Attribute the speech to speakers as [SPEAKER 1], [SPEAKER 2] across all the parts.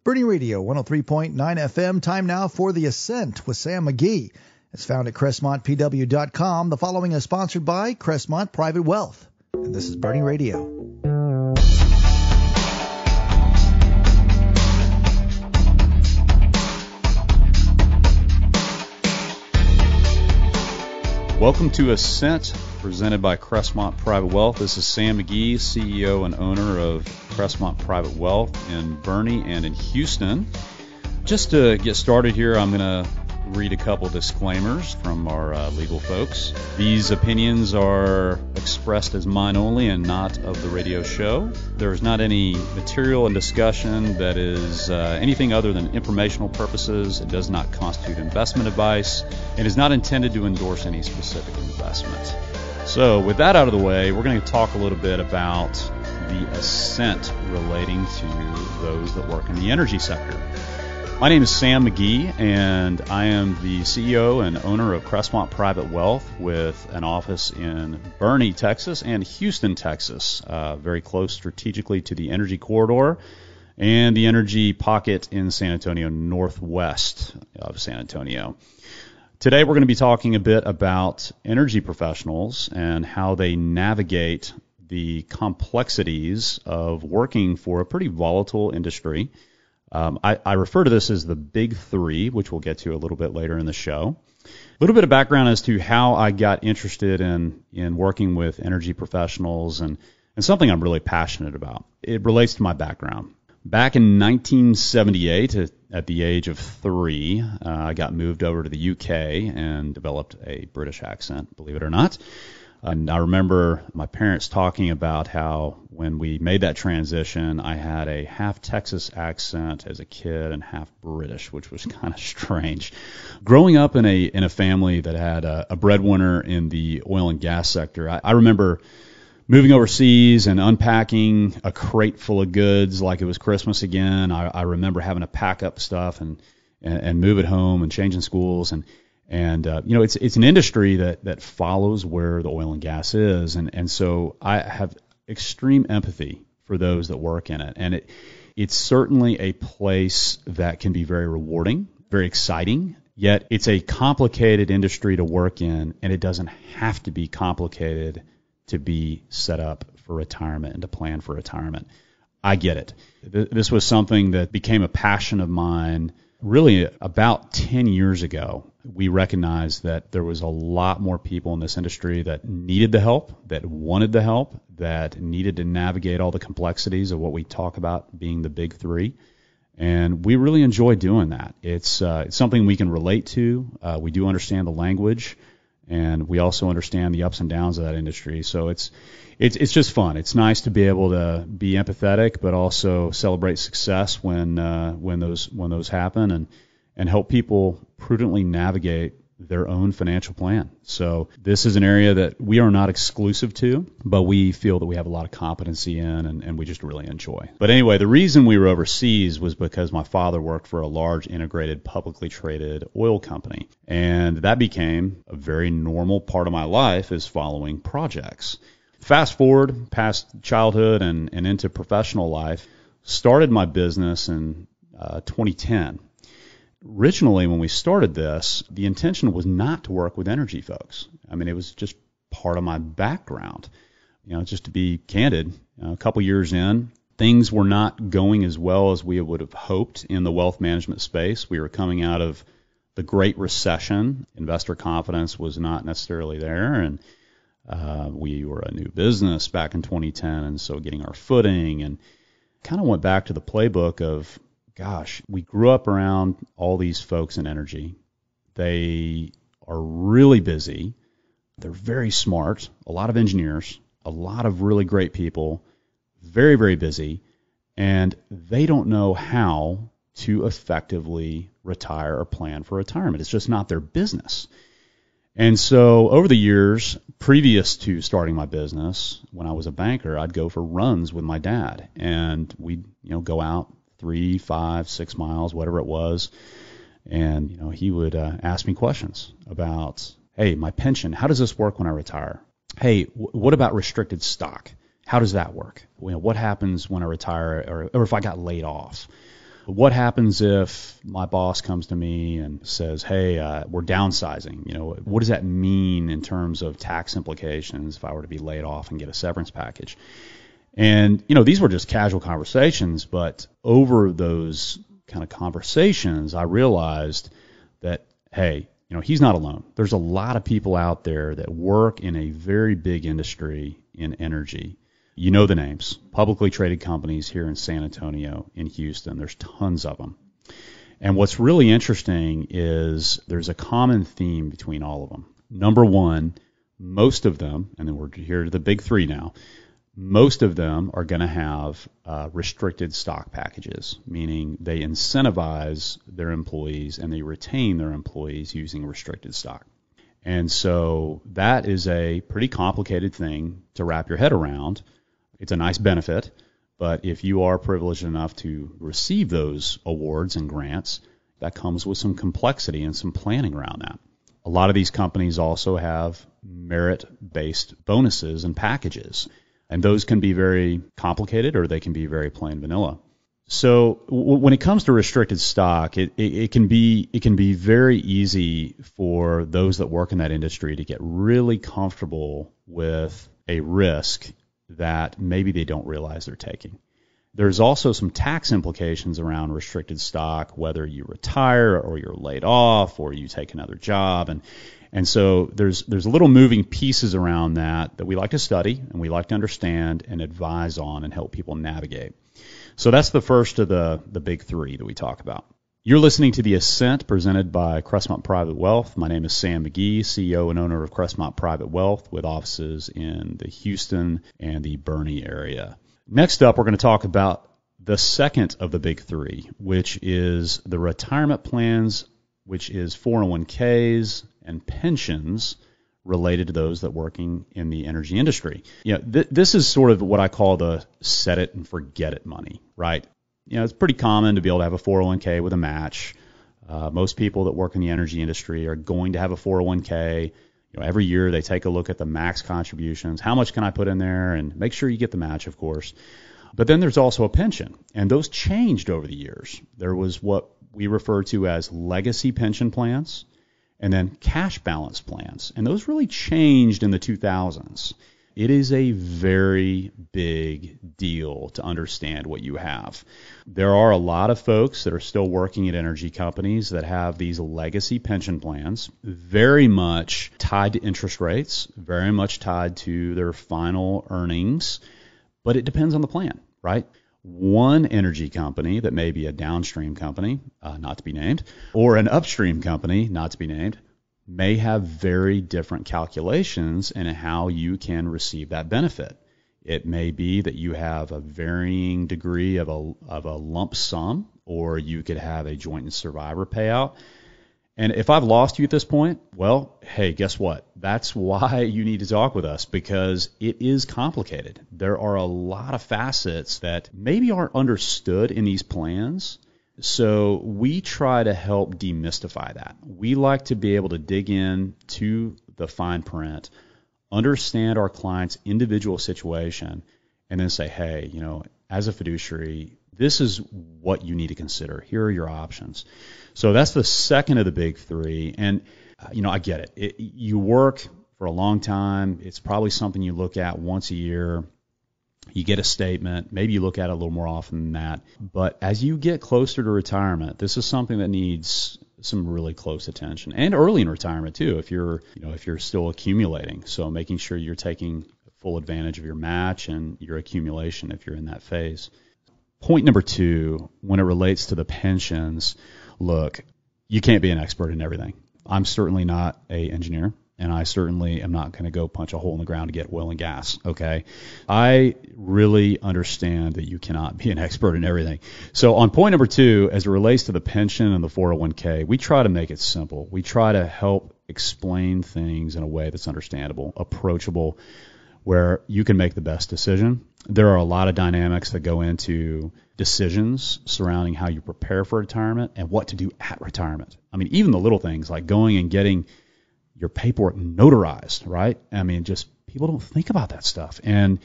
[SPEAKER 1] Bernie Radio, 103.9 FM. Time now for the Ascent with Sam McGee. It's found at CrestmontPW.com. The following is sponsored by Crestmont Private Wealth. And this is Bernie Radio.
[SPEAKER 2] Welcome to Ascent, presented by Crestmont Private Wealth. This is Sam McGee, CEO and owner of Crestmont Private Wealth in Bernie and in Houston. Just to get started here, I'm going to read a couple disclaimers from our legal folks. These opinions are expressed as mine only and not of the radio show. There is not any material and discussion that is anything other than informational purposes. It does not constitute investment advice and is not intended to endorse any specific investment. So with that out of the way, we're going to talk a little bit about the Ascent relating to those that work in the energy sector. My name is Sam McGee, and I am the CEO and owner of Crestmont Private Wealth with an office in Bernie, Texas, and Houston, Texas, very close strategically to the energy corridor and the energy pocket in San Antonio, northwest of San Antonio. Today we're going to be talking a bit about energy professionals and how they navigate the complexities of working for a pretty volatile industry. I refer to this as the big three, which we'll get to a little bit later in the show. A little bit of background as to how I got interested in working with energy professionals and something I'm really passionate about. It relates to my background. Back in 1978, at the age of 3, I got moved over to the UK and developed a British accent, believe it or not. And I remember my parents talking about how when we made that transition, I had a half Texas accent as a kid and half British, which was kind of strange. Growing up in a family that had a breadwinner in the oil and gas sector, I remember moving overseas and unpacking a crate full of goods like it was Christmas again. I remember having to pack up stuff and move it home and changing schools and it's an industry that follows where the oil and gas is, and so I have extreme empathy for those that work in it, and it's certainly a place that can be very rewarding, very exciting. Yet it's a complicated industry to work in, and it doesn't have to be complicated to be set up for retirement and to plan for retirement. I get it. This was something that became a passion of mine really about 10 years ago. We recognized that there was a lot more people in this industry that needed the help, that wanted the help, that needed to navigate all the complexities of what we talk about being the big three. And we really enjoy doing that. It's something we can relate to. We do understand the language, and we also understand the ups and downs of that industry. So it's just fun. It's nice to be able to be empathetic, but also celebrate success when those happen, and help people prudently navigate their own financial plan. So this is an area that we are not exclusive to, but we feel that we have a lot of competency in, and we just really enjoy. But anyway, the reason we were overseas was because my father worked for a large integrated publicly traded oil company, and that became a very normal part of my life, is following projects. Fast forward past childhood and into professional life, started my business in 2010. Originally, when we started this, the intention was not to work with energy folks. I mean, it was just part of my background. Just to be candid, a couple years in, things were not going as well as we would have hoped in the wealth management space. We were coming out of the Great Recession. Investor confidence was not necessarily there, and we were a new business back in 2010, and so getting our footing, and kind of went back to the playbook of, gosh, we grew up around all these folks in energy. They are really busy. They're very smart, a lot of engineers, a lot of really great people, very, very busy, and they don't know how to effectively retire or plan for retirement. It's just not their business. And so over the years, previous to starting my business, when I was a banker, I'd go for runs with my dad, and we'd go out 3, 5, 6 miles, whatever it was. And, he would ask me questions about, hey, my pension, how does this work when I retire? Hey, what about restricted stock? How does that work? What happens when I retire or if I got laid off? what happens if my boss comes to me and says, hey, we're downsizing? What does that mean in terms of tax implications if I were to be laid off and get a severance package? And, these were just casual conversations, but over those kind of conversations, I realized that, hey, he's not alone. There's a lot of people out there that work in a very big industry in energy. You know the names, publicly traded companies here in San Antonio, in Houston. There's tons of them. And what's really interesting is there's a common theme between all of them. Number one, most of them, and then we're here to the big three now, most of them are going to have restricted stock packages, meaning they incentivize their employees and they retain their employees using restricted stock. And so that is a pretty complicated thing to wrap your head around. It's a nice benefit, but if you are privileged enough to receive those awards and grants, that comes with some complexity and some planning around that. A lot of these companies also have merit-based bonuses and packages, and those can be very complicated or they can be very plain vanilla. So when it comes to restricted stock, it can be very easy for those that work in that industry to get really comfortable with a risk that maybe they don't realize they're taking. There's also some tax implications around restricted stock, whether you retire or you're laid off or you take another job. And so there's little moving pieces around that we like to study and we like to understand and advise on and help people navigate. So that's the first of the big three that we talk about. You're listening to The Ascent presented by Crestmont Private Wealth. My name is Sam McGee, CEO and owner of Crestmont Private Wealth with offices in the Houston and the Boerne area. Next up, we're going to talk about the second of the big three, which is the retirement plans, which is 401ks and pensions related to those that working in the energy industry. This is sort of what I call the set it and forget it money, right? It's pretty common to be able to have a 401k with a match. Most people that work in the energy industry are going to have a 401k. Every year they take a look at the max contributions. How much can I put in there? And make sure you get the match, of course. But then there's also a pension, and those changed over the years. There was what we refer to as legacy pension plans, and then cash balance plans. And those really changed in the 2000s. It is a very big deal to understand what you have. There are a lot of folks that are still working at energy companies that have these legacy pension plans, very much tied to interest rates, very much tied to their final earnings, but it depends on the plan, right? One energy company that may be a downstream company, not to be named, or an upstream company, not to be named, may have very different calculations in how you can receive that benefit. It may be that you have a varying degree of a lump sum, or you could have a joint and survivor payout. And if I've lost you at this point, well, hey, guess what? That's why you need to talk with us, because it is complicated. There are a lot of facets that maybe aren't understood in these plans. So we try to help demystify that. We like to be able to dig in to the fine print, understand our client's individual situation, and then say, hey, as a fiduciary, this is what you need to consider. Here are your options. So that's the second of the big three. And, I get it. You work for a long time. It's probably something you look at once a year. You get a statement. Maybe you look at it a little more often than that. But as you get closer to retirement, this is something that needs some really close attention, and early in retirement too, if you're still accumulating. So making sure you're taking full advantage of your match and your accumulation if you're in that phase. Point number two, when it relates to the pensions, look, you can't be an expert in everything. I'm certainly not an engineer, and I certainly am not going to go punch a hole in the ground to get oil and gas, okay? I really understand that you cannot be an expert in everything. So on point number two, as it relates to the pension and the 401k, we try to make it simple. We try to help explain things in a way that's understandable, approachable, where you can make the best decision. There are a lot of dynamics that go into decisions surrounding how you prepare for retirement and what to do at retirement. I mean, even the little things like going and getting your paperwork notarized, right? I mean, just people don't think about that stuff, and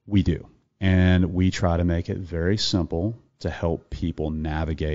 [SPEAKER 2] we do. And we try to make it very simple to help people navigate